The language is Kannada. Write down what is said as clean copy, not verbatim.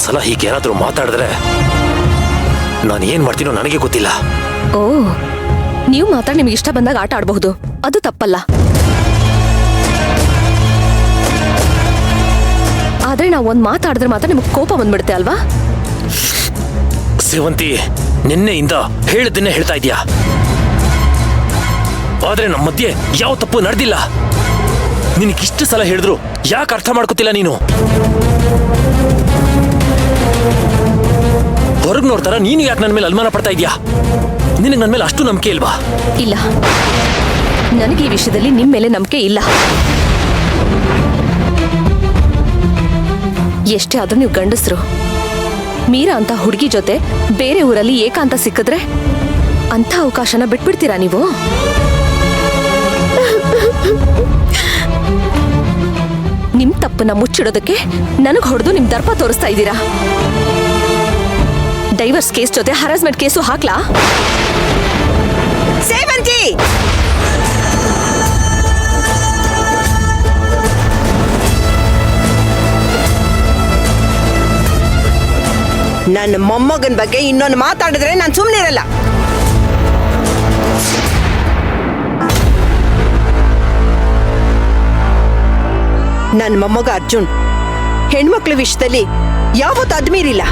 ಸಲ ಹೀಗೇನಾದ್ರೂ ಮಾತಾಡಿದ್ರೆ ನಾನು ಏನ್ ಮಾಡ್ತೀನೋ ನನಗೆ ಗೊತ್ತಿಲ್ಲ. ಓ, ನೀವು ಮಾತ್ರ ನಿಮ್ಗೆ ಇಷ್ಟ ಬಂದಾಗ ಆಟ ಆಡಬಹುದು, ಅದು ತಪ್ಪಲ್ಲ. ಆದ್ರೆ ನಾವು ಒಂದ್ ಮಾತಾಡಿದ್ರೆ ಮಾತ್ರ ನಿಮ್ಗೆ ಕೋಪ ಬಂದ್ಬಿಡುತ್ತೆ ಅಲ್ವಾ? ಸೇವಂತಿ, ನಿನ್ನೆಯಿಂದ ಹೇಳಿದ್ದನ್ನೇ ಹೇಳ್ತಾ ಇದೀಯಾ, ಆದ್ರೆ ನಮ್ಮ ಮಧ್ಯೆ ಯಾವ ತಪ್ಪು ನಡೆದಿಲ್ಲ. ನಿನಗಿಷ್ಟು ಸಲ ಹೇಳಿದ್ರು ಯಾಕೆ ಅರ್ಥ ಮಾಡ್ಕೋತಿಲ್ಲ ನೀನು? ಹೊರಗ್ ನೋಡ್ತಾರ ನೀನು ಯಾಕೆ ನನ್ನ ಮೇಲೆ ಅನುಮಾನ ಪಡ್ತಾ ಇದೀಯಾ? ನಿನಗೆ ನನ್ನ ಮೇಲೆ ಅಷ್ಟು ನಂಬಿಕೆ ಇಲ್ವಾ? ಇಲ್ಲ, ನನಗೆ ಈ ವಿಷಯದಲ್ಲಿ ನಿಮ್ ಮೇಲೆ ನಂಬಿಕೆ ಇಲ್ಲ. ಎಷ್ಟೇ ಆದ್ರೂ ನೀವು ಗಂಡಸ್ರು. ಮೀರಾ ಅಂತ ಹುಡುಗಿ ಜೊತೆ ಬೇರೆ ಊರಲ್ಲಿ ಏಕಾಂತ ಸಿಕ್ಕಿದ್ರೆ ಅಂತ ಅವಕಾಶನ ಬಿಟ್ಬಿಡ್ತೀರಾ ನೀವು? ನಿಮ್ ತಪ್ಪನ್ನ ಮುಚ್ಚಿಡೋದಕ್ಕೆ ನನಗ್ ಹೊಡೆದು ನಿಮ್ ದರ್ಪ ತೋರಿಸ್ತಾ ಇದ್ದೀರಾ. ಡೈವರ್ಸ್ ಕೇಸ್ ಜೊತೆ ಹರಾಸ್ಮೆಂಟ್ ಕೇಸು ಹಾಕ್ಲಾ? ಸೇವಂತಿ, ನನ್ನ ಮೊಮ್ಮಗನ ಬಗ್ಗೆ ಇನ್ನೊಂದು ಮಾತಾಡಿದ್ರೆ ನಾನು ಸುಮ್ಮನೆ ಇರಲ್ಲ. ನನ್ನ ಮೊಮ್ಮಗ ಅರ್ಜುನ್ ಹೆಣ್ಮಕ್ಳ ವಿಷಯದಲ್ಲಿ ಯಾವತ್ತೂ ಅದ್ಮೀರಿಲ್ಲ.